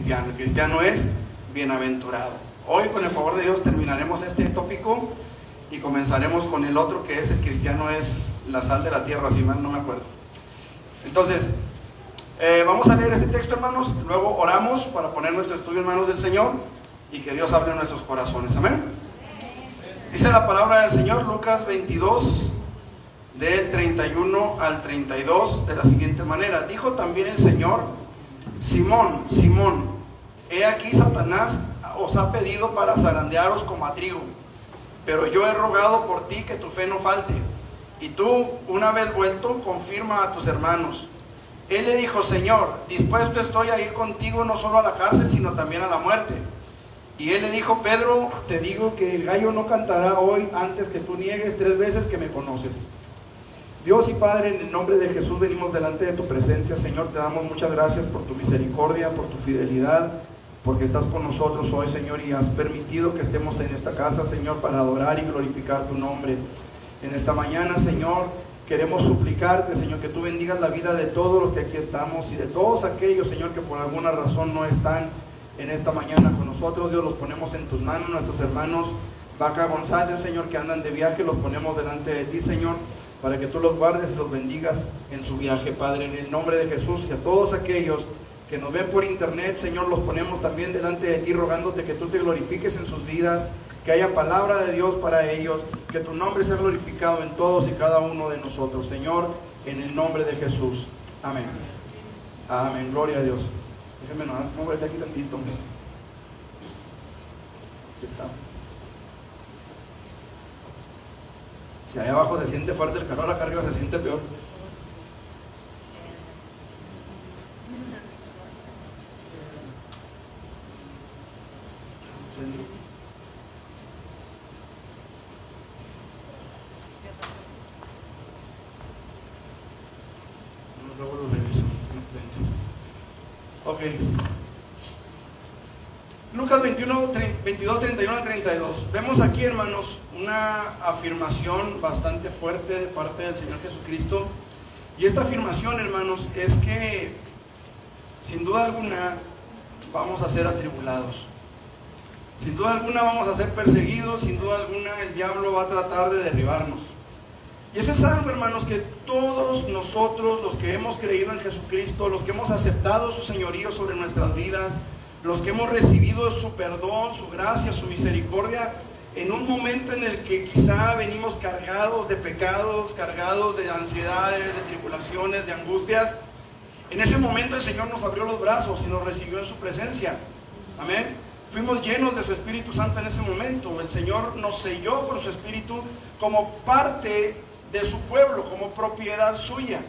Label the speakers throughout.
Speaker 1: cristiano. El cristiano es bienaventurado. Hoy, con el favor de Dios, terminaremos este tópico y comenzaremos con el otro, que es: el cristiano es la sal de la tierra, si mal no me acuerdo. Entonces, vamos a leer este texto, hermanos, luego oramos para poner nuestro estudio en manos del Señor y que Dios hable en nuestros corazones. Amén. Dice la palabra del Señor, Lucas 22, del 31 al 32, de la siguiente manera: dijo también el Señor: Simón, Simón, he aquí Satanás os ha pedido para zarandearos como a trigo, pero yo he rogado por ti que tu fe no falte, y tú, una vez vuelto, confirma a tus hermanos. Él le dijo: Señor, dispuesto estoy a ir contigo no solo a la cárcel, sino también a la muerte. Y él le dijo: Pedro, te digo que el gallo no cantará hoy antes que tú niegues 3 veces que me conoces. Dios y Padre, en el nombre de Jesús venimos delante de tu presencia. Señor, te damos muchas gracias por tu misericordia, por tu fidelidad, porque estás con nosotros hoy, Señor, y has permitido que estemos en esta casa, Señor, para adorar y glorificar tu nombre. En esta mañana, Señor, queremos suplicarte, Señor, que tú bendigas la vida de todos los que aquí estamos y de todos aquellos, Señor, que por alguna razón no están en esta mañana con nosotros. Dios, los ponemos en tus manos. Nuestros hermanos Vaca González, Señor, que andan de viaje, los ponemos delante de ti, Señor, para que tú los guardes y los bendigas en su viaje, Padre, en el nombre de Jesús. Y a todos aquellos que nos ven por internet, Señor, los ponemos también delante de ti, rogándote que tú te glorifiques en sus vidas, que haya palabra de Dios para ellos, que tu nombre sea glorificado en todos y cada uno de nosotros, Señor, en el nombre de Jesús. Amén. Amén. Gloria a Dios. Déjenme nomás moverle aquí tantito. Aquí está. Si allá abajo se siente fuerte el calor, acá arriba se siente peor. Luego lo reviso. Ok. Lucas 22, 31 al 32. Vemos aquí, hermanos, una afirmación bastante fuerte de parte del Señor Jesucristo. Y esta afirmación, hermanos, es que sin duda alguna vamos a ser atribulados. Sin duda alguna vamos a ser perseguidos. Sin duda alguna el diablo va a tratar de derribarnos. Y eso es algo, hermanos, que todos nosotros, los que hemos creído en Jesucristo, los que hemos aceptado su señorío sobre nuestras vidas, los que hemos recibido su perdón, su gracia, su misericordia, en un momento en el que quizá venimos cargados de pecados, cargados de ansiedades, de tribulaciones, de angustias, en ese momento el Señor nos abrió los brazos y nos recibió en su presencia. Amén. Fuimos llenos de su Espíritu Santo en ese momento. El Señor nos selló con su Espíritu como parte de su pueblo, como propiedad suya.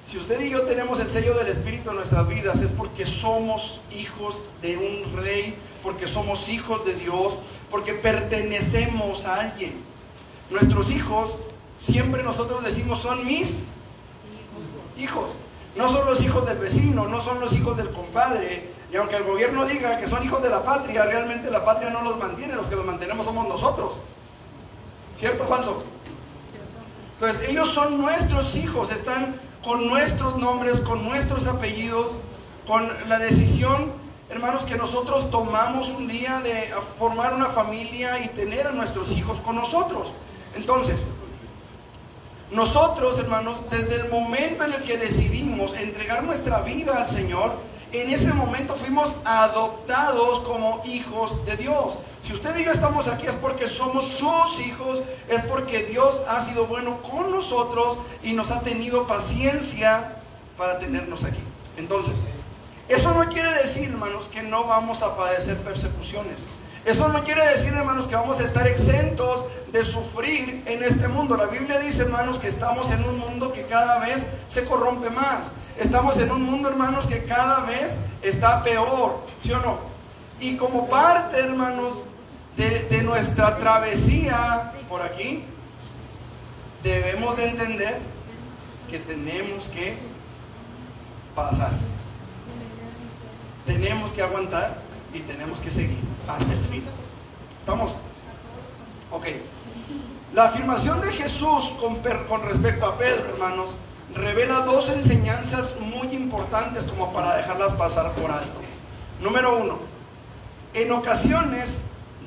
Speaker 1: Si usted y yo tenemos el sello del Espíritu en nuestras vidas, es porque somos hijos de un rey, porque somos hijos de Dios, porque pertenecemos a alguien. Nuestros hijos, siempre nosotros decimos, son mis hijos. No son los hijos del vecino, no son los hijos del compadre. Y aunque el gobierno diga que son hijos de la patria, realmente la patria no los mantiene, los que los mantenemos somos nosotros. ¿Cierto o falso? Entonces ellos son nuestros hijos, están con nuestros nombres, con nuestros apellidos, con la decisión, hermanos, que nosotros tomamos un día de formar una familia y tener a nuestros hijos con nosotros. Entonces, nosotros, hermanos, desde el momento en el que decidimos entregar nuestra vida al Señor, en ese momento fuimos adoptados como hijos de Dios. Si usted y yo estamos aquí es porque somos sus hijos, es porque Dios ha sido bueno con nosotros y nos ha tenido paciencia para tenernos aquí. Entonces, eso no quiere decir, hermanos, que no vamos a padecer persecuciones. Eso no quiere decir, hermanos, que vamos a estar exentos de sufrir en este mundo. La Biblia dice, hermanos, que estamos en un mundo que cada vez se corrompe más. Estamos en un mundo, hermanos, que cada vez está peor, ¿sí o no? Y como parte, hermanos, de nuestra travesía por aquí, debemos de entender que tenemos que pasar. Tenemos que aguantar y tenemos que seguir hasta el fin. ¿Estamos? Ok. La afirmación de Jesús con respecto a Pedro, hermanos, revela dos enseñanzas muy importantes como para dejarlas pasar por alto. Número 1, en ocasiones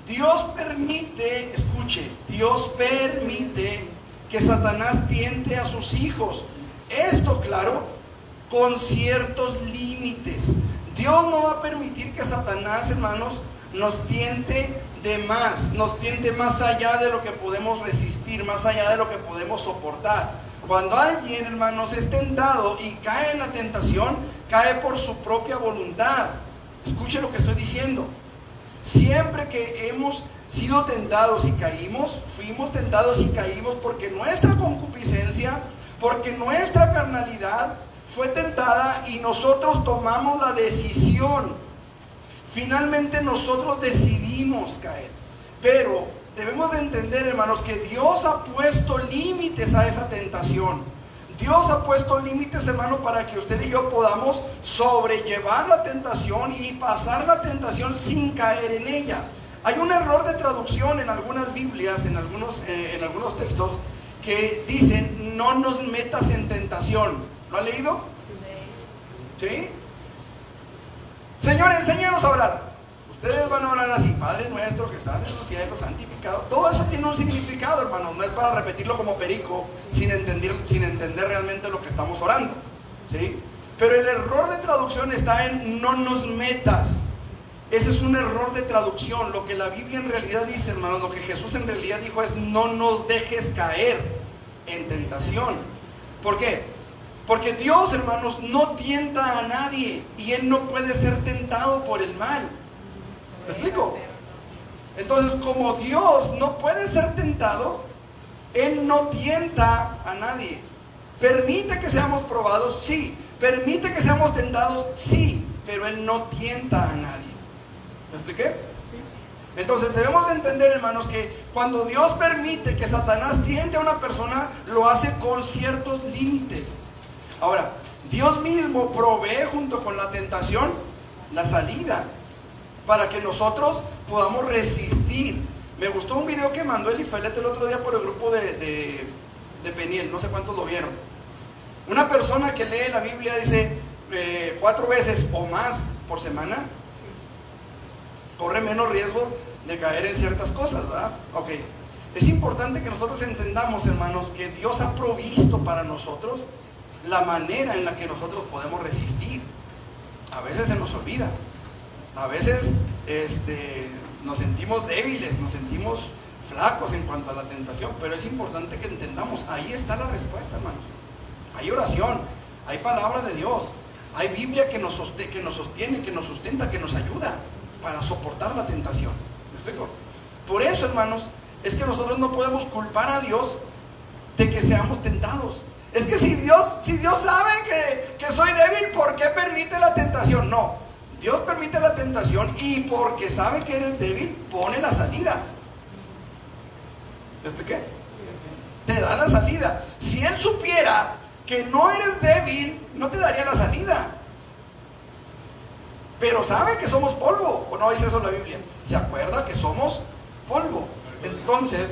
Speaker 1: Dios permite, escuche, Dios permite que Satanás tiente a sus hijos. Esto, claro, con ciertos límites. Dios no va a permitir que Satanás, hermanos, nos tiente de más, nos tiente más allá de lo que podemos resistir, más allá de lo que podemos soportar. Cuando alguien, hermanos, es tentado y cae en la tentación, cae por su propia voluntad. Escuche lo que estoy diciendo. Siempre que hemos sido tentados y caímos, fuimos tentados y caímos porque nuestra concupiscencia, porque nuestra carnalidad fue tentada y nosotros tomamos la decisión. Finalmente nosotros decidimos caer. Pero debemos de entender, hermanos, que Dios ha puesto límites a esa tentación. Dios ha puesto límites, hermano, para que usted y yo podamos sobrellevar la tentación y pasar la tentación sin caer en ella. Hay un error de traducción en algunas Biblias, en algunos textos, que dicen, no nos metas en tentación. ¿Lo ha leído? ¿Sí? Señor, enséñanos a orar. Ustedes van a orar así: Padre nuestro que estás en los cielos, santificado. Todo eso tiene un significado, hermano. No es para repetirlo como perico sin entender realmente lo que estamos orando, ¿sí? Pero el error de traducción está en no nos metas. Ese es un error de traducción. Lo que la Biblia en realidad dice, hermano, lo que Jesús en realidad dijo es: no nos dejes caer en tentación. ¿Por qué? Porque Dios, hermanos, no tienta a nadie y Él no puede ser tentado por el mal. ¿Me explico? Entonces, como Dios no puede ser tentado, Él no tienta a nadie. ¿Permite que seamos probados? Sí. ¿Permite que seamos tentados? Sí. Pero Él no tienta a nadie. ¿Me expliqué? Entonces debemos de entender, hermanos, que cuando Dios permite que Satanás tiente a una persona, lo hace con ciertos límites. Ahora, Dios mismo provee junto con la tentación la salida para que nosotros podamos resistir. Me gustó un video que mandó Elifelet el otro día por el grupo de Peniel, no sé cuántos lo vieron. Una persona que lee la Biblia, dice 4 veces o más por semana, corre menos riesgo de caer en ciertas cosas, ¿verdad? Ok. Es importante que nosotros entendamos, hermanos, que Dios ha provisto para nosotros la manera en la que nosotros podemos resistir. A veces se nos olvida. A veces nos sentimos débiles, nos sentimos flacos en cuanto a la tentación, pero es importante que entendamos, ahí está la respuesta, hermanos. Hay oración, hay palabra de Dios, hay Biblia que nos sostiene, que nos sustenta, que nos ayuda para soportar la tentación. ¿Me explico? Por eso, hermanos, es que nosotros no podemos culpar a Dios de que seamos tentados. Es que si Dios sabe que soy débil, ¿por qué permite la tentación? No, Dios permite la tentación y porque sabe que eres débil, pone la salida. ¿Me expliqué? Te da la salida. Si Él supiera que no eres débil, no te daría la salida. Pero sabe que somos polvo. ¿O no dice eso la Biblia? ¿Se acuerda que somos polvo? Entonces,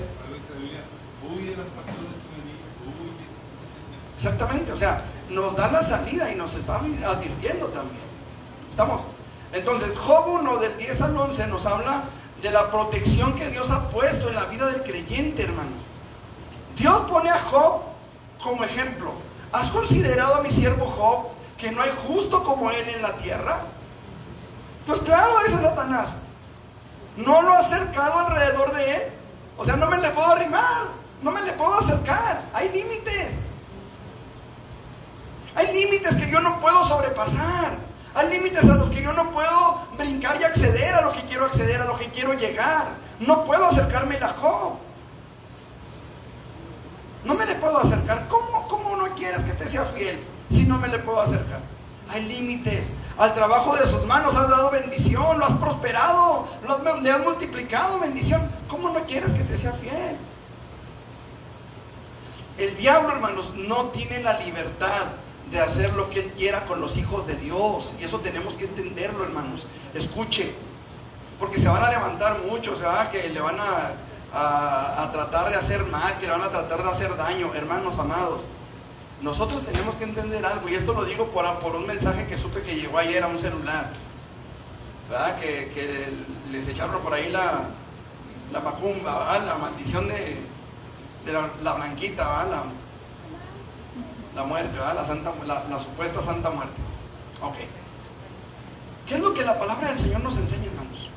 Speaker 1: exactamente, o sea, nos da la salida y nos está advirtiendo también. ¿Estamos? Entonces, Job 1 del 10 al 11 nos habla de la protección que Dios ha puesto en la vida del creyente, hermanos. Dios pone a Job como ejemplo. ¿Has considerado a mi siervo Job, que no hay justo como él en la tierra? Pues claro, dice Satanás, no lo ha acercado alrededor de él. O sea, no me le puedo arrimar, no me le puedo acercar. Hay límites. Hay límites que yo no puedo sobrepasar. Hay límites a los que yo no puedo brincar y acceder a lo que quiero acceder, a lo que quiero llegar. No puedo acercarme a Job. No me le puedo acercar. ¿Cómo no quieres que te sea fiel si no me le puedo acercar? Hay límites. Al trabajo de sus manos has dado bendición, lo has prosperado, le has multiplicado bendición. ¿Cómo no quieres que te sea fiel? El diablo, hermanos, no tiene la libertad de hacer lo que él quiera con los hijos de Dios. Y eso tenemos que entenderlo, hermanos. Escuche, porque se van a levantar muchos, que le van a tratar de hacer mal, que le van a tratar de hacer daño. Hermanos amados, nosotros tenemos que entender algo, y esto lo digo por un mensaje que supe que llegó ayer a un celular. ¿verdad? Que les echaron por ahí la macumba, ¿verdad? La maldición de la blanquita, ¿verdad? La muerte, ¿verdad? La supuesta santa muerte. Ok. ¿Qué es lo que la palabra del Señor nos enseña, hermanos?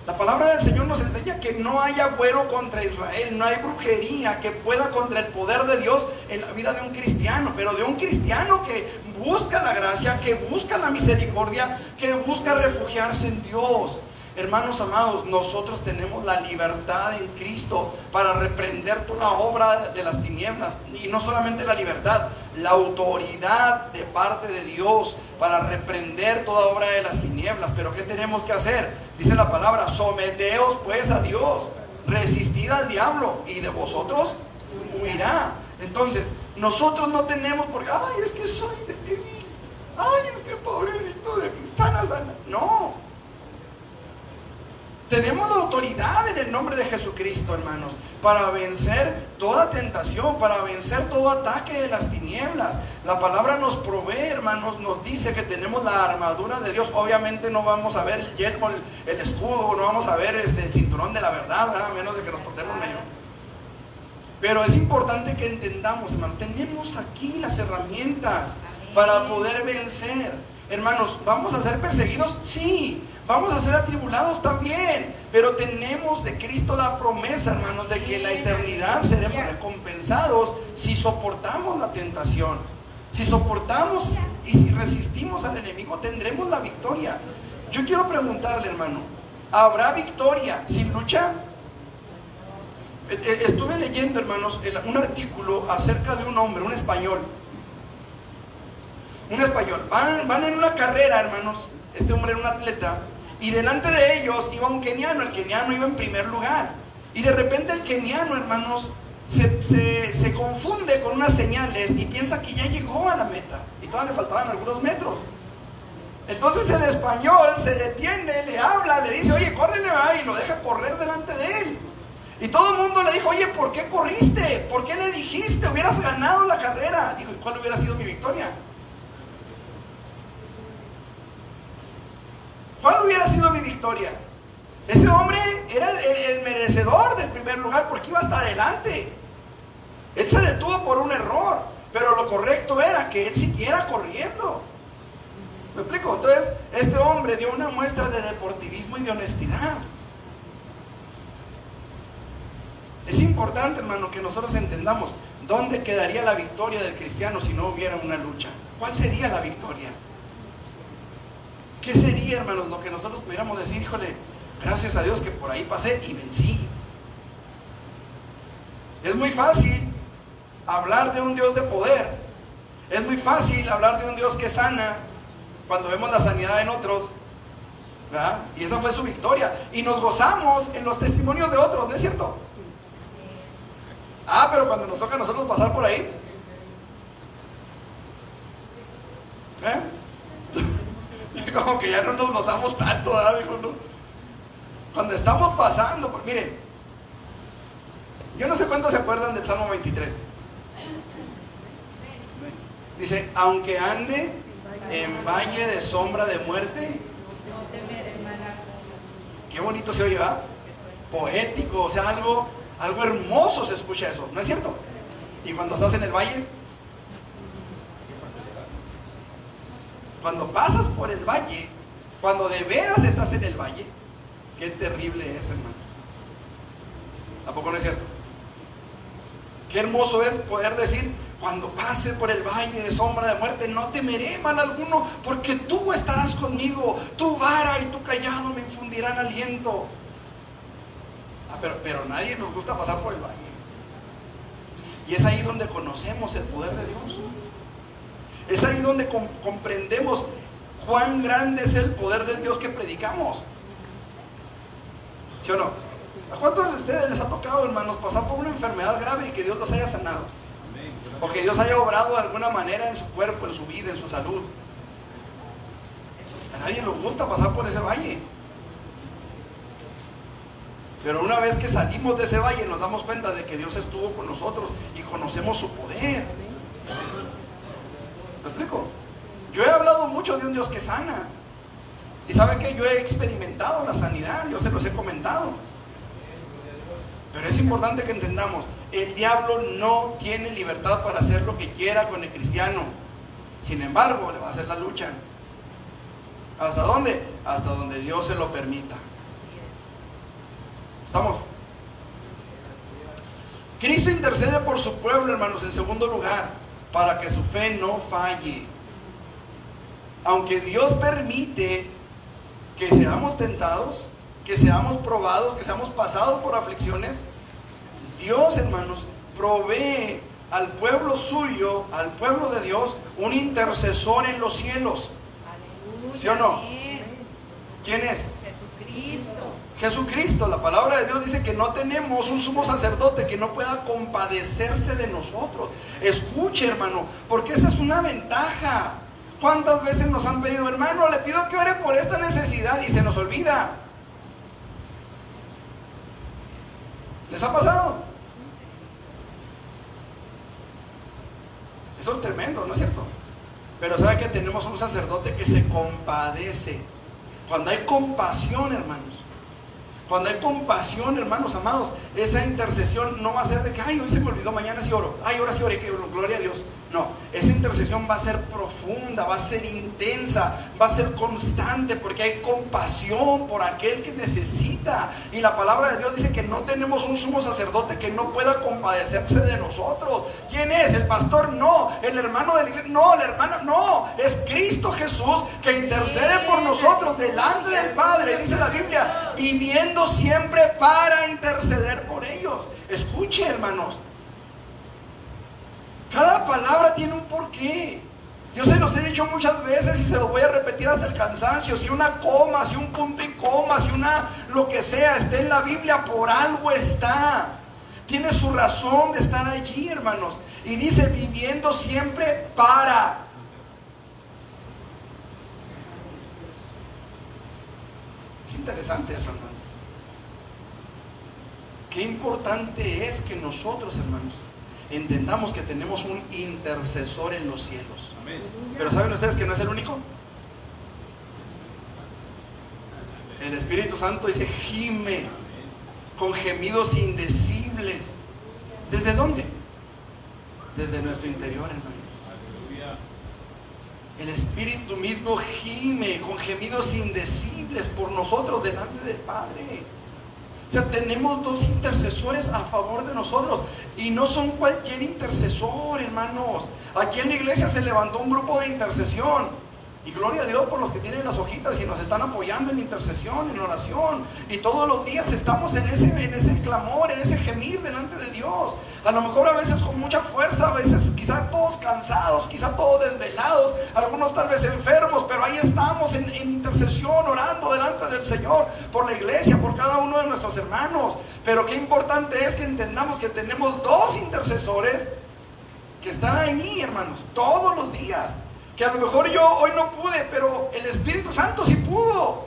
Speaker 1: La palabra del Señor nos enseña que no hay agüero contra Israel, no hay brujería que pueda contra el poder de Dios en la vida de un cristiano, pero de un cristiano que busca la gracia, que busca la misericordia, que busca refugiarse en Dios. Hermanos amados, nosotros tenemos la libertad en Cristo para reprender toda obra de las tinieblas, y no solamente la libertad, la autoridad de parte de Dios para reprender toda obra de las tinieblas. Pero ¿qué tenemos que hacer? Dice la palabra: someteos pues a Dios, resistid al diablo y de vosotros huirá. Entonces, nosotros no tenemos porque, ay, es que soy de débil, ay, es que pobrecito de mí, sana. No. Tenemos la autoridad en el nombre de Jesucristo, hermanos, para vencer toda tentación, para vencer todo ataque de las tinieblas. La palabra nos provee, hermanos, nos dice que tenemos la armadura de Dios. Obviamente no vamos a ver el yelmo, el escudo, no vamos a ver el cinturón de la verdad, ¿verdad? A menos de que nos portemos medio. Pero es importante que entendamos, hermanos, tenemos aquí las herramientas para poder vencer. Hermanos, ¿vamos a ser perseguidos? Sí. Vamos a ser atribulados también, pero tenemos de Cristo la promesa, hermanos, de que en la eternidad seremos recompensados si soportamos la tentación, si soportamos y si resistimos al enemigo, tendremos la victoria. Yo quiero preguntarle, hermano, ¿habrá victoria sin lucha? Estuve leyendo, hermanos, un artículo acerca de un hombre, un español. Van en una carrera, hermanos. Este hombre era un atleta. Y delante de ellos iba un keniano. El keniano iba en primer lugar. Y de repente el keniano, hermanos, se confunde con unas señales y piensa que ya llegó a la meta. Y todavía le faltaban algunos metros. Entonces el español se detiene, le habla, le dice: oye, córrele, va, y lo deja correr delante de él. Y todo el mundo le dijo: oye, ¿por qué corriste? ¿Por qué le dijiste? Hubieras ganado la carrera. Dijo: ¿y cuál hubiera sido mi victoria? ¿Cuál hubiera sido mi victoria? Ese hombre era el merecedor del primer lugar porque iba hasta adelante. Él se detuvo por un error, pero lo correcto era que él siguiera corriendo. ¿Me explico? Entonces, este hombre dio una muestra de deportivismo y de honestidad. Es importante, hermano, que nosotros entendamos dónde quedaría la victoria del cristiano si no hubiera una lucha. ¿Cuál sería la victoria? ¿Qué sería, hermanos, lo que nosotros pudiéramos decir? Híjole, gracias a Dios que por ahí pasé y vencí. Es muy fácil hablar de un Dios de poder. Es muy fácil hablar de un Dios que sana cuando vemos la sanidad en otros, ¿verdad? Y esa fue su victoria. Y nos gozamos en los testimonios de otros, ¿no es cierto? Ah, pero cuando nos toca a nosotros pasar por ahí, como que ya no nos gozamos tanto, ¿verdad? Digo, no. Cuando estamos pasando, pues, miren, yo no sé cuántos se acuerdan del Salmo 23. Dice: aunque ande en valle de sombra de muerte, qué bonito se oye, ¿verdad? Poético, o sea, algo hermoso se escucha eso, ¿no es cierto? Y cuando estás en el valle, cuando pasas por el valle, cuando de veras estás en el valle, qué terrible es, hermano. ¿A poco no es cierto? Qué hermoso es poder decir: cuando pase por el valle de sombra de muerte, no temeré mal alguno, porque tú estarás conmigo, tu vara y tu callado me infundirán aliento. Pero nadie nos gusta pasar por el valle. Y es ahí donde conocemos el poder de Dios. Es ahí donde comprendemos cuán grande es el poder del Dios que predicamos. ¿Sí o no? ¿A cuántos de ustedes les ha tocado, hermanos, pasar por una enfermedad grave y que Dios los haya sanado? O que Dios haya obrado de alguna manera en su cuerpo, en su vida, en su salud. A nadie le gusta pasar por ese valle. Pero una vez que salimos de ese valle nos damos cuenta de que Dios estuvo con nosotros y conocemos su poder. ¿Me explico? Yo he hablado mucho de un Dios que sana. Y sabe que yo he experimentado la sanidad, yo se los he comentado. Pero es importante que entendamos, el diablo no tiene libertad para hacer lo que quiera con el cristiano. Sin embargo, le va a hacer la lucha. ¿Hasta dónde? Hasta donde Dios se lo permita. ¿Estamos? Cristo intercede por su pueblo, hermanos, en segundo lugar, para que su fe no falle. Aunque Dios permite que seamos tentados, que seamos probados, que seamos pasados por aflicciones, Dios, hermanos, provee al pueblo suyo, al pueblo de Dios, un intercesor en los cielos.
Speaker 2: Aleluya,
Speaker 1: ¿Sí o no?
Speaker 2: amén.
Speaker 1: ¿Quién es?
Speaker 2: Jesucristo.
Speaker 1: Jesucristo. La palabra de Dios dice que no tenemos un sumo sacerdote que no pueda compadecerse de nosotros. Escuche, hermano, porque esa es una ventaja. ¿Cuántas veces nos han pedido, hermano, le pido que ore por esta necesidad, y se nos olvida? ¿Les ha pasado? Eso es tremendo, ¿no es cierto? Pero sabe que tenemos un sacerdote que se compadece. Cuando hay compasión, hermanos, cuando hay compasión, hermanos amados, esa intercesión no va a ser de que, ay, hoy se me olvidó, mañana sí oro, ay, ahora sí oré, que gloria a Dios. No, esa intercesión va a ser profunda, va a ser intensa, va a ser constante, porque hay compasión por aquel que necesita. Y la palabra de Dios dice que no tenemos un sumo sacerdote que no pueda compadecerse de nosotros. ¿Quién es? ¿El pastor? No. ¿El hermano de la iglesia? No. ¿La hermana? No. Es Cristo Jesús que intercede por nosotros delante del Padre, dice la Biblia, viviendo siempre para interceder por ellos. Escuche, hermanos, cada palabra tiene un porqué. Yo se los he dicho muchas veces y se lo voy a repetir hasta el cansancio. Si una coma, si un punto y coma, si una lo que sea esté en la Biblia, por algo está. Tiene su razón de estar allí, hermanos. Y dice, viviendo siempre para. Es interesante eso, hermanos. Qué importante es que nosotros, hermanos, entendamos que tenemos un intercesor en los cielos. Amén. Pero ¿saben ustedes que no es el único? El Espíritu Santo dice, gime con gemidos indecibles. ¿Desde dónde? Desde nuestro interior, hermanos. El Espíritu mismo gime con gemidos indecibles por nosotros delante del Padre. O sea, tenemos dos intercesores a favor de nosotros, y no son cualquier intercesor, hermanos. Aquí en la iglesia se levantó un grupo de intercesión, y gloria a Dios por los que tienen las hojitas y nos están apoyando en intercesión, en oración, y todos los días estamos en ese clamor, en ese gemir delante de Dios. A lo mejor a veces con mucha fuerza, a veces quizá todos cansados, quizá todos desvelados, algunos tal vez enfermos, pero ahí estamos en intercesión, orando delante del Señor, por la iglesia, por cada uno de nuestros hermanos. Pero qué importante es que entendamos que tenemos dos intercesores que están ahí, hermanos, todos los días. Que a lo mejor yo hoy no pude, pero el Espíritu Santo sí pudo.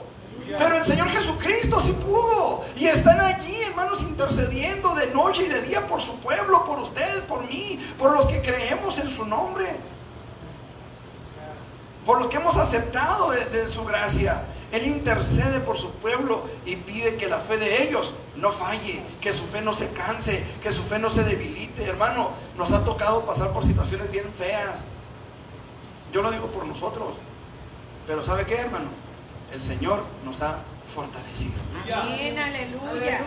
Speaker 1: Pero el Señor Jesucristo sí pudo. Y están allí, hermanos, intercediendo de noche y de día por su pueblo, por ustedes, por mí, por los que creemos en su nombre, por los que hemos aceptado de su gracia. Él intercede por su pueblo y pide que la fe de ellos no falle, que su fe no se canse, que su fe no se debilite. Hermano, nos ha tocado pasar por situaciones bien feas. Yo lo digo por nosotros, pero ¿sabe qué, hermano? El Señor nos ha fortalecido.
Speaker 2: Amén, aleluya.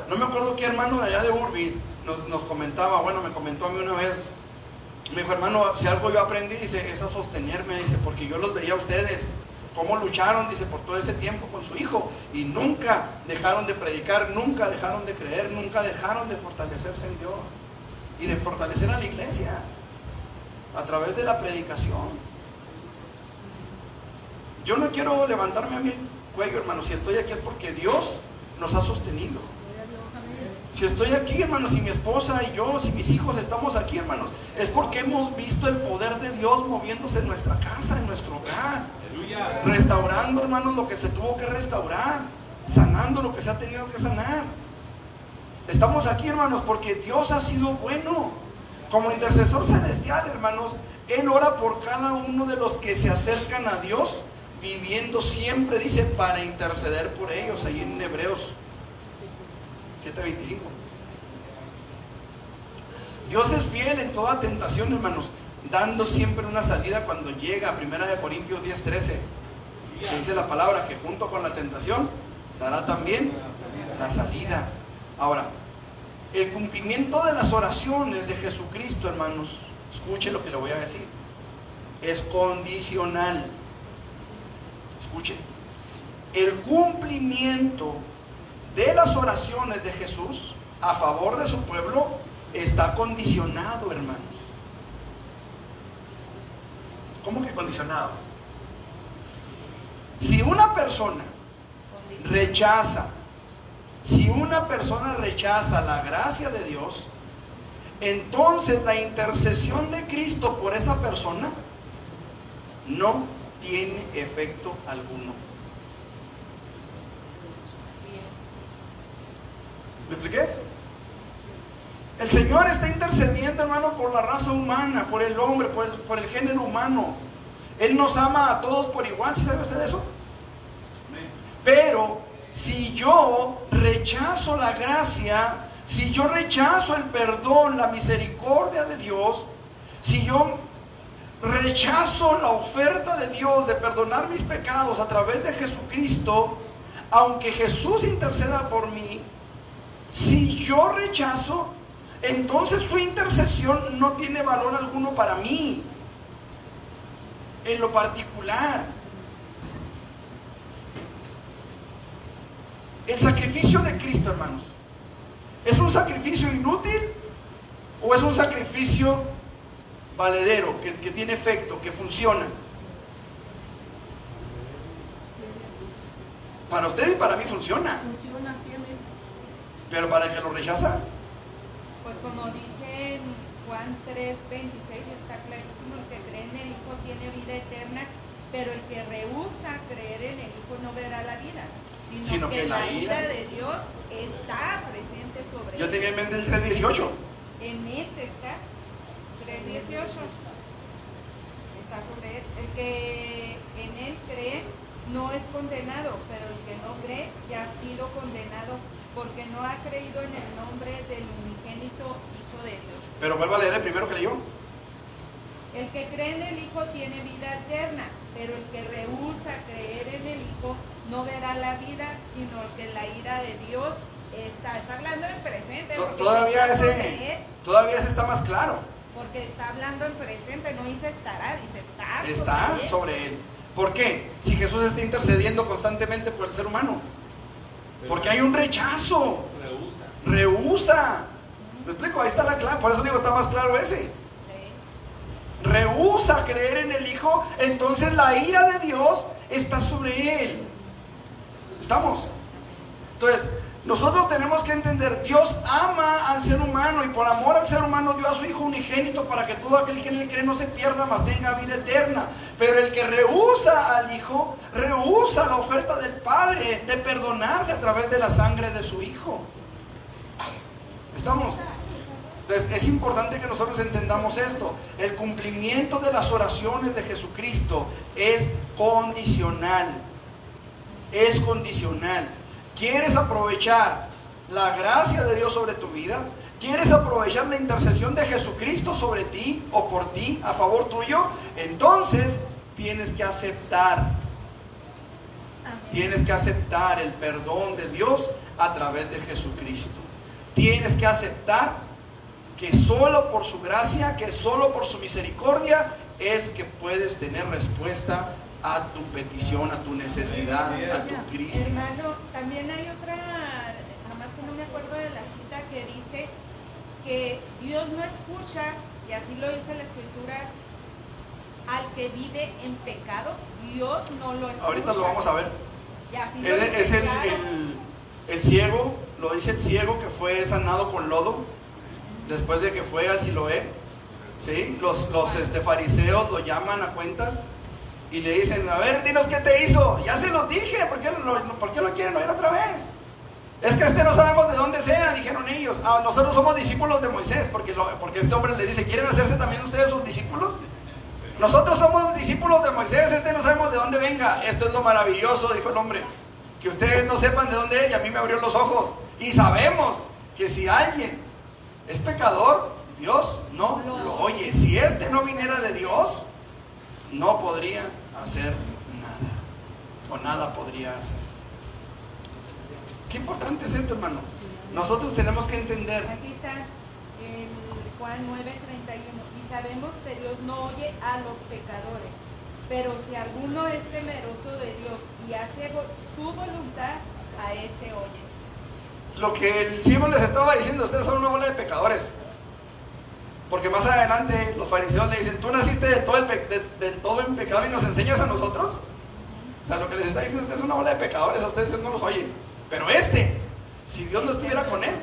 Speaker 1: No me acuerdo qué hermano de allá de Urbi nos comentaba, bueno, me comentó a mí una vez. Me dijo, hermano, si algo yo aprendí, dice, es a sostenerme, dice, porque yo los veía a ustedes, cómo lucharon, dice, por todo ese tiempo con su hijo, y nunca dejaron de predicar, nunca dejaron de creer, nunca dejaron de fortalecerse en Dios, y de fortalecer a la iglesia a través de la predicación. Yo no quiero levantarme a mi cuello, hermano. Si estoy aquí es porque Dios nos ha sostenido. Si estoy aquí, hermanos, si mi esposa y yo, si mis hijos estamos aquí, hermanos, es porque hemos visto el poder de Dios moviéndose en nuestra casa, en nuestro hogar. Aleluya. Restaurando, hermanos, lo que se tuvo que restaurar, sanando lo que se ha tenido que sanar. Estamos aquí, hermanos, porque Dios ha sido bueno. Como intercesor celestial, hermanos, Él ora por cada uno de los que se acercan a Dios viviendo siempre, dice, para interceder por ellos, ahí en Hebreos 7:25. Dios es fiel en toda tentación, hermanos, dando siempre una salida cuando llega a 1 Corintios 10:13. Dice la palabra que junto con la tentación dará también la salida. Ahora, el cumplimiento de las oraciones de Jesucristo, hermanos, escuche lo que le voy a decir, es condicional. Escuchen, el cumplimiento de las oraciones de Jesús a favor de su pueblo está condicionado, hermanos. ¿Cómo que condicionado? Si una persona rechaza la gracia de Dios, entonces la intercesión de Cristo por esa persona no tiene efecto alguno. ¿Me expliqué? El Señor está intercediendo, hermano, por la raza humana, por el hombre, por el género humano. Él nos ama a todos por igual. ¿Sí sabe usted eso? Pero si yo rechazo la gracia, si yo rechazo el perdón, la misericordia de Dios, si yo rechazo la oferta de Dios de perdonar mis pecados a través de Jesucristo, aunque Jesús interceda por mí, si yo rechazo, entonces su intercesión no tiene valor alguno para mí, en lo particular. El sacrificio de Cristo, hermanos, ¿es un sacrificio inútil o es un sacrificio valedero, que tiene efecto, que funciona? Para usted y para mí funciona.
Speaker 2: Funciona siempre.
Speaker 1: Pero para el que lo rechaza,
Speaker 2: Pues como dice en Juan 3:26, está clarísimo: el que cree en el Hijo tiene vida eterna, pero el que rehúsa creer en el Hijo no verá la vida, sino que la ira de Dios está presente sobre él.
Speaker 1: yo tenía en mente el 3:18.
Speaker 2: En él está 3:18. Está sobre él. El que en él cree no es condenado, pero el que no cree ya ha sido condenado, porque no ha creído en el nombre del unigénito Hijo de Dios.
Speaker 1: Pero vuelva a leer el primero que leyó.
Speaker 2: El que cree en el Hijo tiene vida eterna, pero el que rehúsa creer en el Hijo no verá la vida, sino que la ira de Dios está hablando en presente.
Speaker 1: Todavía ese está más claro.
Speaker 2: Porque está hablando en presente, no dice estará, dice está.
Speaker 1: Está sobre él. ¿Por qué? Si Jesús está intercediendo constantemente por el ser humano. Porque hay un rechazo. Rehúsa. ¿Me explico? Ahí está la clave. Por eso digo, está más claro ese.
Speaker 2: Sí.
Speaker 1: Rehúsa creer en el Hijo, entonces la ira de Dios está sobre él. ¿Estamos? Entonces, nosotros tenemos que entender, Dios ama al ser humano y por amor al ser humano dio a su Hijo unigénito para que todo aquel que en él cree no se pierda, mas tenga vida eterna. Pero el que rehúsa al Hijo, rehúsa la oferta del Padre de perdonarle a través de la sangre de su Hijo. ¿Estamos? Entonces es importante que nosotros entendamos esto. El cumplimiento de las oraciones de Jesucristo es condicional. Es condicional. ¿Quieres aprovechar la gracia de Dios sobre tu vida? ¿Quieres aprovechar la intercesión de Jesucristo sobre ti o por ti, a favor tuyo? Entonces tienes que aceptar. Tienes que aceptar el perdón de Dios a través de Jesucristo. Tienes que aceptar que solo por su gracia, que solo por su misericordia es que puedes tener respuesta a tu petición, a tu necesidad, a tu crisis.
Speaker 2: Hermano, también hay otra, nomás que no me acuerdo de la cita, que dice que Dios no escucha, y así lo dice la Escritura, al que vive en pecado. Dios no lo escucha.
Speaker 1: Ahorita lo vamos a ver.
Speaker 2: Y así lo dice,
Speaker 1: Es
Speaker 2: claro.
Speaker 1: el ciego, lo dice el ciego que fue sanado con lodo después de que fue al Siloé. ¿Sí? Los fariseos lo llaman a cuentas y le dicen, a ver, dinos qué te hizo. Ya se los dije, ¿por qué lo quieren oír otra vez? Es que no sabemos de dónde sea, dijeron ellos. Nosotros somos discípulos de Moisés, porque este hombre les dice, ¿quieren hacerse también ustedes sus discípulos? Nosotros somos discípulos de Moisés, no sabemos de dónde venga. Esto es lo maravilloso, dijo el hombre. Que ustedes no sepan de dónde es, y a mí me abrió los ojos. Y sabemos que si alguien es pecador, Dios no lo oye. Si no viniera de Dios, no podría hacer nada. O nada podría hacer. Qué importante es esto, hermano. Nosotros tenemos que entender.
Speaker 2: Aquí está en Juan 9:31. Y sabemos que Dios no oye a los pecadores. Pero si alguno es temeroso de Dios y hace su voluntad, a ese oye.
Speaker 1: Lo que el ciego les estaba diciendo, ustedes son una bola de pecadores. Porque más adelante los fariseos le dicen, tú naciste del todo en pecado y nos enseñas a nosotros. O sea, lo que les está diciendo, ustedes son una bola de pecadores, a ustedes no los oyen. Pero si Dios no estuviera con él,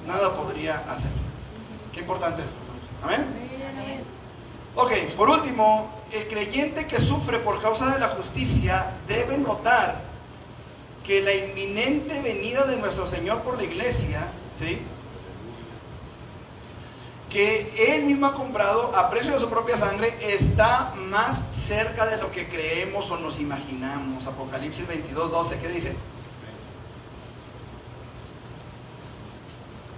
Speaker 1: nada podría hacer. Qué importante es. Amén. Ok, por último, el creyente que sufre por causa de la justicia debe notar que la inminente venida de nuestro Señor por la iglesia, ¿sí?, que Él mismo ha comprado a precio de su propia sangre, está más cerca de lo que creemos o nos imaginamos. Apocalipsis 22:12, ¿qué dice?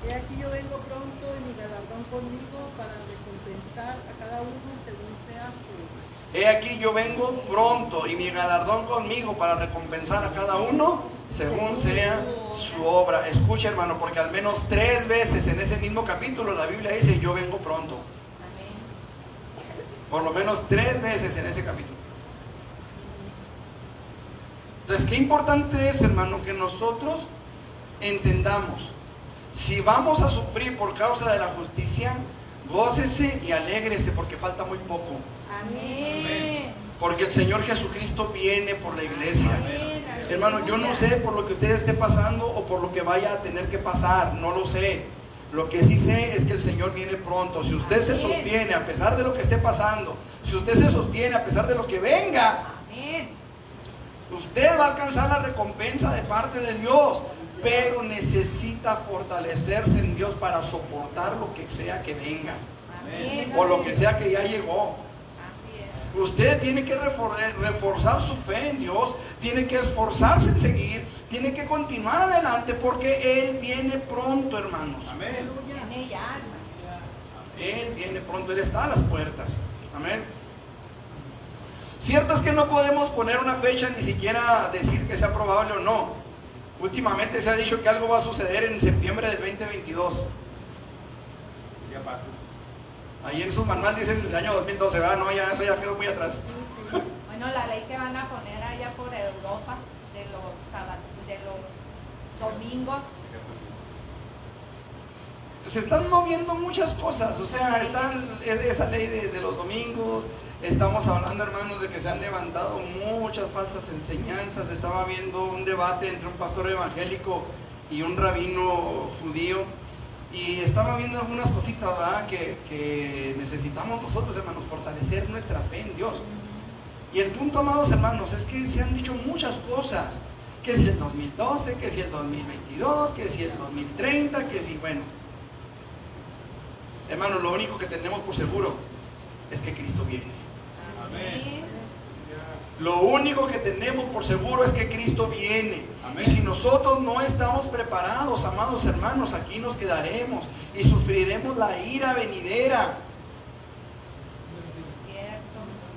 Speaker 3: He aquí yo vengo pronto y mi galardón conmigo para recompensar a cada uno según sea su obra.
Speaker 1: He aquí yo vengo pronto y mi galardón conmigo para recompensar a cada uno según sea su obra. Escucha, hermano, porque al menos 3 veces en ese mismo capítulo la Biblia dice yo vengo pronto. Por lo menos 3 veces en ese capítulo. Entonces, qué importante es, hermano, que nosotros entendamos. Si vamos a sufrir por causa de la justicia, gócese y alégrese porque falta muy poco.
Speaker 2: Amén.
Speaker 1: Porque el Señor Jesucristo viene por la iglesia.
Speaker 2: Amén.
Speaker 1: Hermano, yo no sé por lo que usted esté pasando o por lo que vaya a tener que pasar, no lo sé. Lo que sí sé es que el Señor viene pronto. Si usted se sostiene a pesar de lo que esté pasando, si usted se sostiene a pesar de lo que venga,
Speaker 2: Amén.
Speaker 1: usted va a alcanzar la recompensa de parte de Dios. Pero necesita fortalecerse en Dios para soportar lo que sea que venga.
Speaker 2: Amén.
Speaker 1: O lo que sea que ya llegó.
Speaker 2: Así es.
Speaker 1: Usted tiene que reforzar su fe en Dios, tiene que esforzarse en seguir, tiene que continuar adelante porque Él viene pronto, hermanos. Amén.
Speaker 2: Viene ya, hermano.
Speaker 1: Él viene pronto, Él está a las puertas. Amén. Cierto es que no podemos poner una fecha, ni siquiera decir que sea probable o no. Últimamente se ha dicho que algo va a suceder en septiembre del 2022. Ahí en su manual dice el año 2012, ¿verdad? No, ya eso ya quedó muy atrás.
Speaker 2: Bueno, la ley que van a poner allá por Europa de los domingos.
Speaker 1: Se están moviendo muchas cosas, o sea, esa ley de los domingos. Estamos hablando, hermanos, de que se han levantado muchas falsas enseñanzas. Estaba viendo un debate entre un pastor evangélico y un rabino judío, y estaba viendo algunas cositas, ¿verdad?, que necesitamos nosotros, hermanos, fortalecer nuestra fe en Dios. Y el punto, amados hermanos, es que se han dicho muchas cosas, que si el 2012, que si el 2022, que si el 2030, que si, bueno, hermanos, lo único que tenemos por seguro es que Cristo viene.
Speaker 2: Amén.
Speaker 1: Lo único que tenemos por seguro es que Cristo viene. Amén. Y si nosotros no estamos preparados, amados hermanos, aquí nos quedaremos y sufriremos la ira venidera.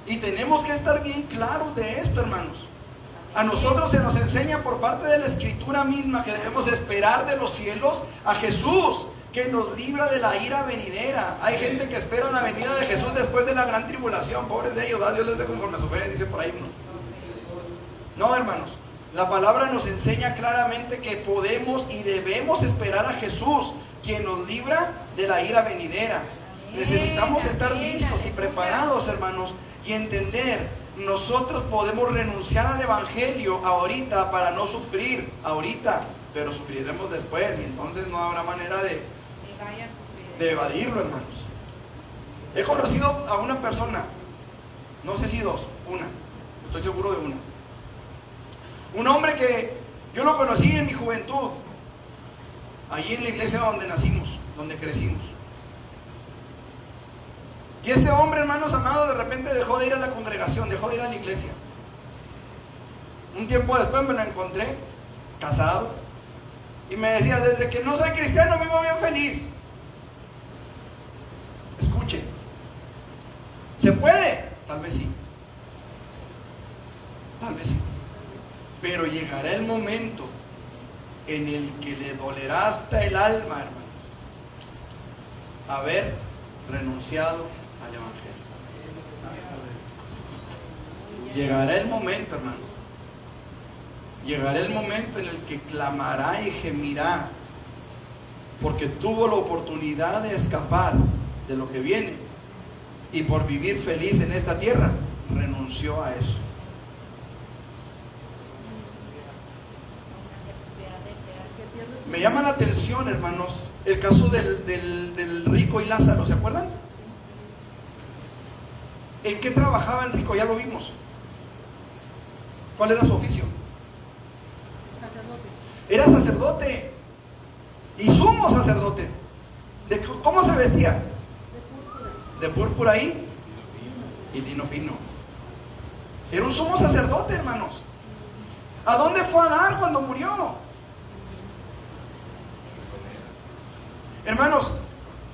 Speaker 1: Y tenemos que estar bien claros de esto, hermanos. A nosotros se nos enseña por parte de la Escritura misma que debemos esperar de los cielos a Jesús, que nos libra de la ira venidera. Hay gente que espera la venida de Jesús después de la gran tribulación. Pobres de ellos, ¿verdad? Dios les dé conforme a su fe, dice por ahí uno. No, hermanos, la palabra nos enseña claramente que podemos y debemos esperar a Jesús, quien nos libra de la ira venidera. Necesitamos estar listos y preparados, hermanos, y entender, nosotros podemos renunciar al evangelio ahorita para no sufrir ahorita, pero sufriremos después, y entonces no habrá manera de evadirlo, hermanos. He conocido a una persona, no sé si dos, una, estoy seguro de una. Un hombre que yo lo conocí en mi juventud, allí en la iglesia donde nacimos, donde crecimos. Y este hombre, hermanos amados, de repente dejó de ir a la congregación, dejó de ir a la iglesia. Un tiempo después me lo encontré casado y me decía: desde que no soy cristiano vivo bien feliz. Escuche, ¿se puede? Tal vez sí, tal vez sí, pero llegará el momento en el que le dolerá hasta el alma, hermanos, haber renunciado al evangelio. Llegará el momento, hermano, llegará el momento en el que clamará y gemirá, porque tuvo la oportunidad de escapar de lo que viene, y por vivir feliz en esta tierra renunció a eso. Me llama la atención, hermanos, el caso del rico y Lázaro. ¿Se acuerdan? ¿En qué trabajaba el rico? Ya lo vimos. ¿Cuál era su oficio?
Speaker 3: Sacerdote.
Speaker 1: Era sacerdote y sumo sacerdote. ¿Cómo se vestía? De púrpura y lino fino. Era un sumo sacerdote, hermanos. ¿A dónde fue a dar cuando murió? Hermanos,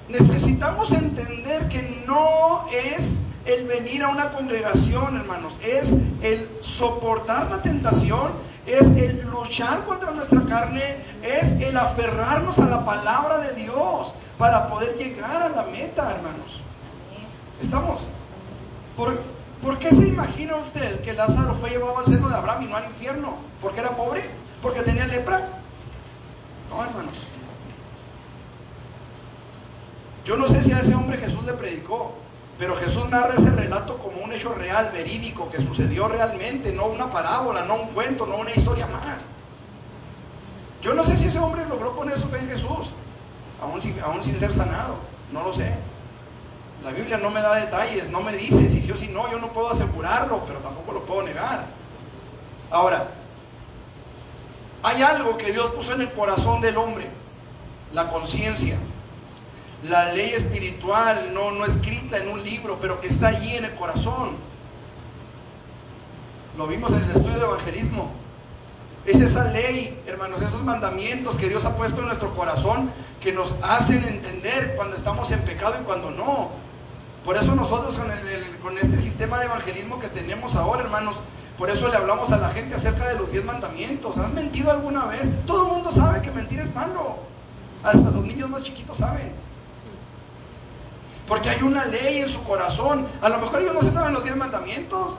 Speaker 1: necesitamos entender que no es el venir a una congregación, hermanos, es el soportar la tentación, es el luchar contra nuestra carne, es el aferrarnos a la palabra de Dios para poder llegar a la meta, hermanos. ¿Estamos? ¿Por qué se imagina usted que Lázaro fue llevado al seno de Abraham y no al infierno? ¿Porque era pobre? ¿Porque tenía lepra? No, hermanos. Yo no sé si a ese hombre Jesús le predicó, pero Jesús narra ese relato como un hecho real, verídico, que sucedió realmente, no una parábola, no un cuento, no una historia más. Yo no sé si ese hombre logró poner su fe en Jesús, aún sin ser sanado, no lo sé. La Biblia no me da detalles, no me dice si sí o si no, yo no puedo asegurarlo, pero tampoco lo puedo negar. Ahora, hay algo que Dios puso en el corazón del hombre: la conciencia, la ley espiritual, no escrita en un libro, pero que está allí en el corazón. Lo vimos en el estudio de evangelismo. Es esa ley, hermanos, esos mandamientos que Dios ha puesto en nuestro corazón, que nos hacen entender cuando estamos en pecado y cuando no. Por eso nosotros con este sistema de evangelismo que tenemos ahora, hermanos, por eso le hablamos a la gente acerca de los 10 mandamientos. ¿Has mentido alguna vez? Todo el mundo sabe que mentir es malo. Hasta los niños más chiquitos saben. Porque hay una ley en su corazón. A lo mejor ellos no se saben los 10 mandamientos,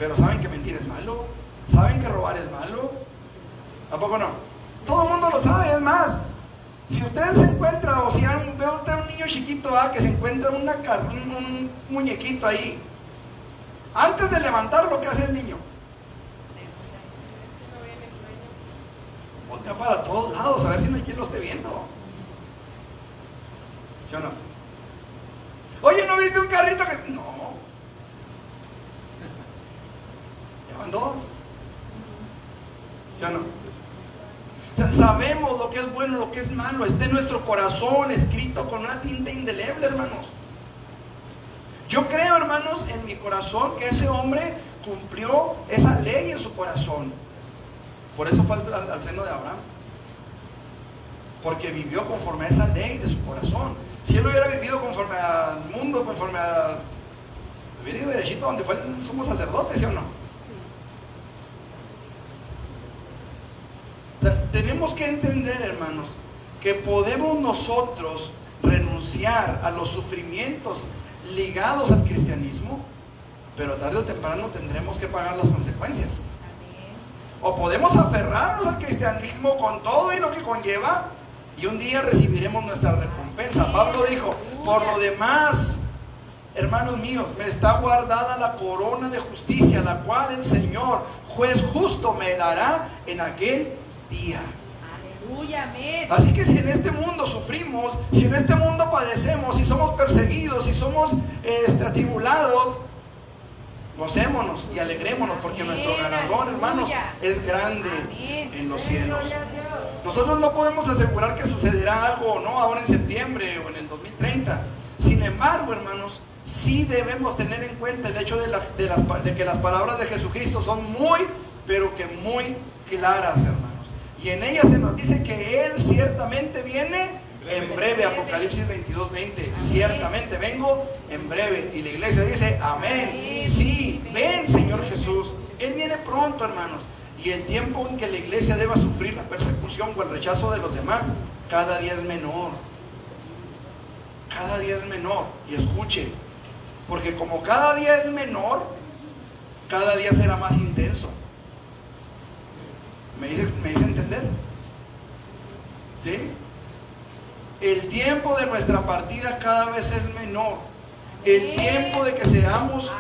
Speaker 1: pero saben que mentir es malo, saben que robar es malo. ¿A poco no? Todo el mundo lo sabe. Es más, si usted se encuentra, o si ve usted a un niño chiquito que se encuentra un muñequito ahí, antes de levantar, lo que hace el niño, voltea para todos lados a ver si no hay quien lo esté viendo. ¿Sí o no? Oye, ¿no viste un carrito que...? No. Ya van 2. ¿Sí o no? O sea, sabemos lo que es bueno, lo que es malo. Está en nuestro corazón, escrito con una tinta indeleble, hermanos. Yo creo, hermanos, en mi corazón que ese hombre cumplió esa ley en su corazón. Por eso fue al seno de Abraham, porque vivió conforme a esa ley de su corazón. Si él hubiera vivido conforme al mundo, conforme a... hubiera ido derechito donde fue el sumo sacerdote, ¿sí o no? O sea, tenemos que entender, hermanos, que podemos nosotros renunciar a los sufrimientos ligados al cristianismo, pero tarde o temprano tendremos que pagar las consecuencias. O podemos aferrarnos al cristianismo con todo y lo que conlleva, y un día recibiremos nuestra recompensa. Pablo dijo: por lo demás, hermanos míos, me está guardada la corona de justicia, la cual el Señor, juez justo, me dará en aquel día.
Speaker 2: Aleluya, amén.
Speaker 1: Así que si en este mundo sufrimos, si en este mundo padecemos, si somos perseguidos, si somos atribulados, gocémonos y alegrémonos, porque nuestro galardón, hermanos, es grande en los cielos. Nosotros no podemos asegurar que sucederá algo o no ahora en septiembre o en el 2030. Sin embargo, hermanos, sí debemos tener en cuenta el hecho de que las palabras de Jesucristo son muy, pero que muy claras, hermanos. Y en ellas se nos dice que Él ciertamente viene en breve. Apocalipsis 22:20. Ciertamente vengo en breve. Y la iglesia dice amén. Sí, ven, Señor Jesús. Él viene pronto, hermanos. Y el tiempo en que la iglesia deba sufrir la persecución o el rechazo de los demás, cada día es menor. Cada día es menor. Y escuche, porque como cada día es menor, cada día será más intenso. ¿Me dice entender? ¿Sí? El tiempo de nuestra partida cada vez es menor. El tiempo de que seamos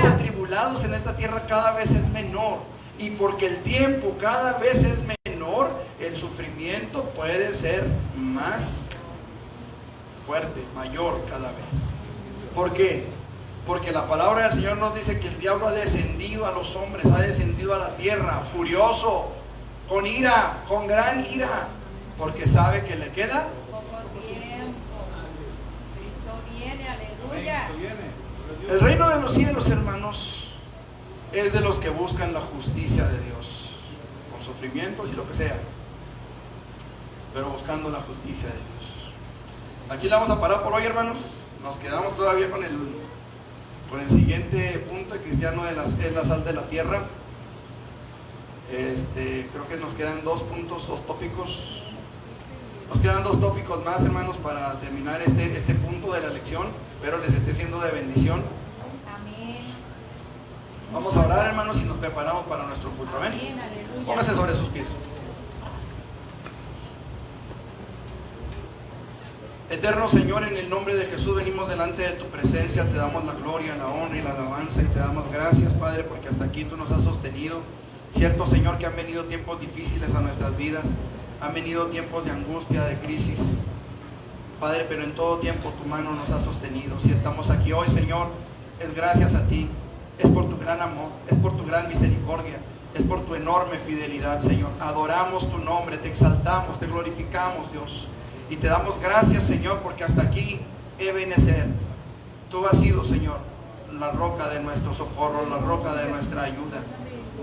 Speaker 1: atribulados en esta tierra cada vez es menor. Y porque el tiempo cada vez es menor, el sufrimiento puede ser más fuerte, mayor cada vez. ¿Por qué? Porque la palabra del Señor nos dice que el diablo ha descendido a los hombres, ha descendido a la tierra, furioso, con ira, con gran ira, porque sabe que le queda
Speaker 2: poco tiempo. Cristo viene, aleluya.
Speaker 1: el reino de los cielos, hermanos, es de los que buscan la justicia de Dios, con sufrimientos y lo que sea, pero buscando la justicia de Dios. Aquí la vamos a parar por hoy, hermanos. Nos quedamos todavía con el siguiente punto. El cristiano es la sal de la tierra. Creo que nos quedan dos tópicos. Nos quedan 2 tópicos más, hermanos, para terminar este punto de la lección. Espero les esté siendo de bendición.
Speaker 2: Amén.
Speaker 1: Vamos a orar, hermanos, y nos preparamos para nuestro culto. Amén.
Speaker 2: Amén, aleluya.
Speaker 1: Póngase sobre sus pies. Eterno Señor, en el nombre de Jesús venimos delante de tu presencia, te damos la gloria, la honra y la alabanza, y te damos gracias, Padre, porque hasta aquí tú nos has sostenido. Cierto, Señor, que han venido tiempos difíciles a nuestras vidas, han venido tiempos de angustia, de crisis, Padre, pero en todo tiempo tu mano nos ha sostenido. Si estamos aquí hoy, Señor, es gracias a ti, es por tu gran amor, es por tu gran misericordia, es por tu enorme fidelidad, Señor. Adoramos tu nombre, te exaltamos, te glorificamos, Dios. Y te damos gracias, Señor, porque hasta aquí, Ebenezer, tú has sido, Señor, la roca de nuestro socorro, la roca de nuestra ayuda.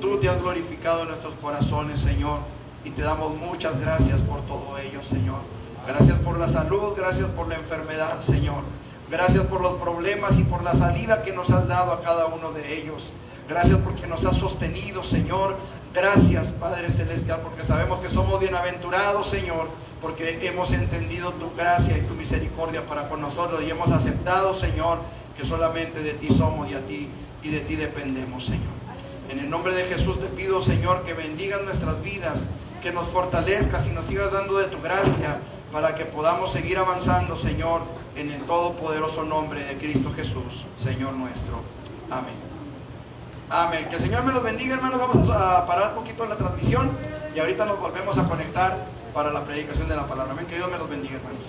Speaker 1: Tú te has glorificado en nuestros corazones, Señor, y te damos muchas gracias por todo ello, Señor. Gracias por la salud, gracias por la enfermedad, Señor. Gracias por los problemas y por la salida que nos has dado a cada uno de ellos. Gracias porque nos has sostenido, Señor. Gracias, Padre Celestial, porque sabemos que somos bienaventurados, Señor, porque hemos entendido tu gracia y tu misericordia para con nosotros y hemos aceptado, Señor, que solamente de ti somos y de ti dependemos, Señor. En el nombre de Jesús te pido, Señor, que bendigas nuestras vidas, que nos fortalezcas y nos sigas dando de tu gracia para que podamos seguir avanzando, Señor, en el todopoderoso nombre de Cristo Jesús, Señor nuestro. Amén. Amén. Que el Señor me los bendiga, hermanos. Vamos a parar un poquito la transmisión y ahorita nos volvemos a conectar para la predicación de la palabra. Amén. Que Dios me los bendiga, hermanos.